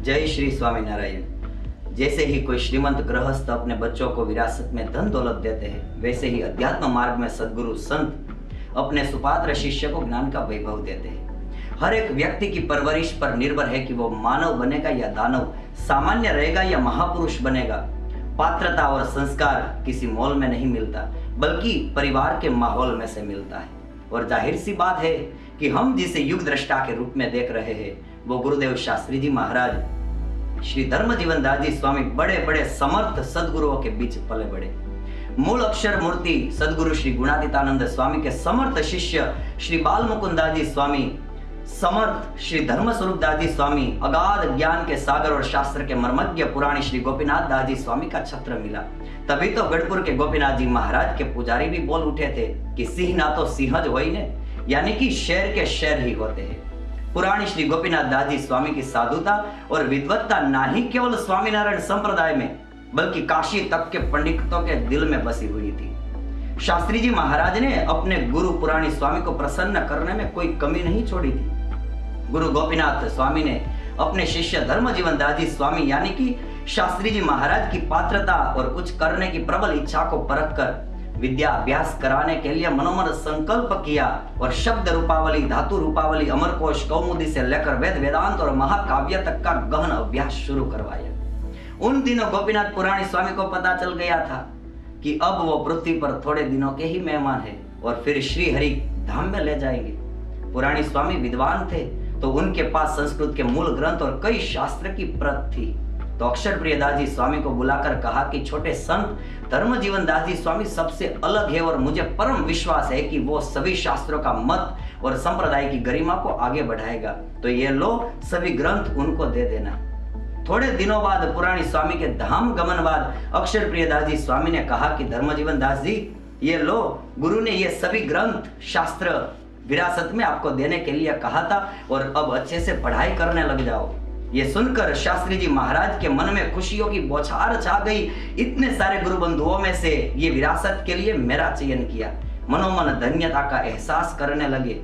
जय श्री स्वामीनारायण। जैसे ही कोई श्रीमंत गृहस्थ अपने बच्चों को विरासत में धन दौलत देते हैं, वैसे ही अध्यात्म मार्ग में सद्गुरु संत अपने सुपात्र शिष्य को ज्ञान का वैभव देते हैं। हर एक व्यक्ति की परवरिश पर निर्भर है कि वो मानव बनेगा या दानव, सामान्य रहेगा या महापुरुष बनेगा। पात्रता और संस्कार किसी मॉल में नहीं मिलता, बल्कि परिवार के माहौल में से मिलता है। और जाहिर सी बात है कि हम जिसे युग दृष्टा के रूप में देख रहे हैं, वो गुरुदेव शास्त्री जी महाराज श्री धर्म जीवन दास जी स्वामी बड़े बड़े समर्थ सदगुरुओं के बीच पले बड़े। मूल अक्षर मूर्ति सदगुरु श्री गुणातीतानंद स्वामी के समर्थ शिष्य श्री बाल मुकुंदास जी स्वामी, समर्थ श्री धर्म स्वरूप दास जी स्वामी, अगाध ज्ञान के सागर और शास्त्र के मर्मज्ञ पुराणी श्री गोपीनाथ दास जी स्वामी का छत्र मिला। तभी तो गढ़पुर के गोपीनाथ जी महाराज के पुजारी भी बोल उठे थे कि सिंह ना तो सिंहज होई ने, यानी कि शेर के शेर ही होते हैं। पुराणी श्री गोपीनाथ दास जी स्वामी की साधुता और विद्वत्ता ना ही केवल स्वामीनारायण संप्रदाय में, बल्कि काशी तक के पंडितों के दिल में बसी हुई थी। शास्त्री जी महाराज ने अपने गुरु पुराणी स्वामी को प्रसन्न करने में कोई कमी नहीं छोड़ी थी। गुरु गोपीनाथ स्वामी ने अपने शिष्य धर्म जीवन दास जी स्वामी यानी कि शास्त्री जी महाराज की पात्रता और कुछ करने की प्रबल इच्छा को परख कर विद्या अभ्यास कराने के लिए मनोमन संकल्प किया और शब्द रूपावली, धातु रूपावली, अमरकोश, कौमुदी से लेकर वेद वेदांत और महाकाव्य तक का गहन अभ्यास शुरू करवाया। उन दिनों गोपीनाथ पुराणी स्वामी को पता चल गया था कि अब वो पृथ्वी पर थोड़े दिनों के ही मेहमान है और फिर श्री हरि धाम में ले जाएंगे। पुराणी स्वामी विद्वान थे, तो उनके पास संस्कृत के मूल ग्रंथ और कई शास्त्र की प्रत थी। तो अक्षर प्रिय दास जी स्वामी को बुलाकर कहा कि छोटे संत धर्म जीवन दास जी स्वामी सबसे अलग है और मुझे परम विश्वास है कि वो सभी शास्त्रों का मत और संप्रदाय की गरिमा को आगे बढ़ाएगा, तो ये लो सभी ग्रंथ उनको दे देना। थोड़े दिनों बाद पुराणी स्वामी के धाम गमन बाद अक्षर प्रिय दास जी स्वामी ने कहा कि धर्म जीवन दास जी, ये लो, गुरु ने ये सभी ग्रंथ शास्त्र विरासत में आपको देने के लिए कहा था और अब अच्छे से पढ़ाई करने लग जाओ। ये सुनकर शास्त्री जी महाराज के मन में खुशियों की बौछार छा गई। इतने सारे गुरु बंधुओं में से ये विरासत के लिए मेरा चयन किया। मनोमन धन्यता का एहसास करने लगे।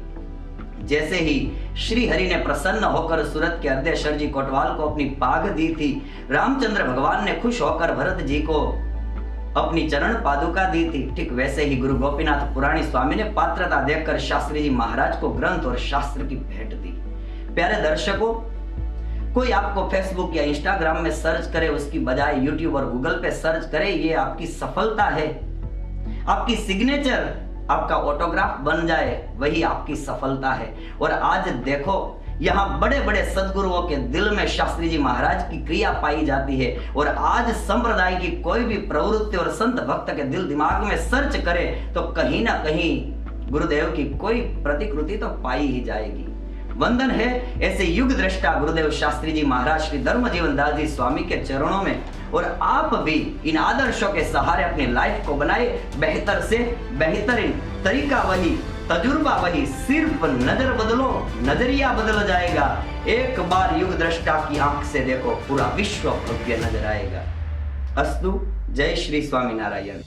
जैसे ही श्री हरि ने प्रसन्न होकर सूरत के अर्धेश्वर जी कोटवाल को अपनी पाग दी थी, रामचंद्र भगवान ने खुश होकर भरत जी को अपनी चरण पादुका दी थी, ठीक वैसे ही गुरु गोपीनाथ पुराणी स्वामी ने पात्रता देखकर शास्त्री जी महाराज को ग्रंथ और शास्त्र की भेंट दी। प्यारे दर्शकों, कोई आपको फेसबुक या इंस्टाग्राम में सर्च करे उसकी बजाय यूट्यूब और गूगल पे सर्च करे, ये आपकी सफलता है। आपकी सिग्नेचर, आपका ऑटोग्राफ बन जाए, वही आपकी सफलता है। और आज देखो, यहाँ बड़े बड़े सदगुरुओं के दिल में शास्त्री जी महाराज की क्रिया पाई जाती है। और आज संप्रदाय की कोई भी प्रवृत्ति और संत भक्त के दिल दिमाग में सर्च करे तो कहीं ना कहीं गुरुदेव की कोई प्रतिकृति तो पाई ही जाएगी। वंदन है ऐसे युग दृष्टा गुरुदेव शास्त्री जी महाराज श्री धर्म जीवन दास जी स्वामी के चरणों में। और आप भी इन आदर्शों के सहारे अपनी लाइफ को बनाए। बेहतर से बेहतरीन तरीका वही, तजुर्बा वही, सिर्फ नजर बदलो, नजरिया बदल जाएगा। एक बार युग दृष्टा की आंख से देखो, पूरा विश्व भव्य नजर आएगा। अस्तु। जय श्री स्वामीनारायण।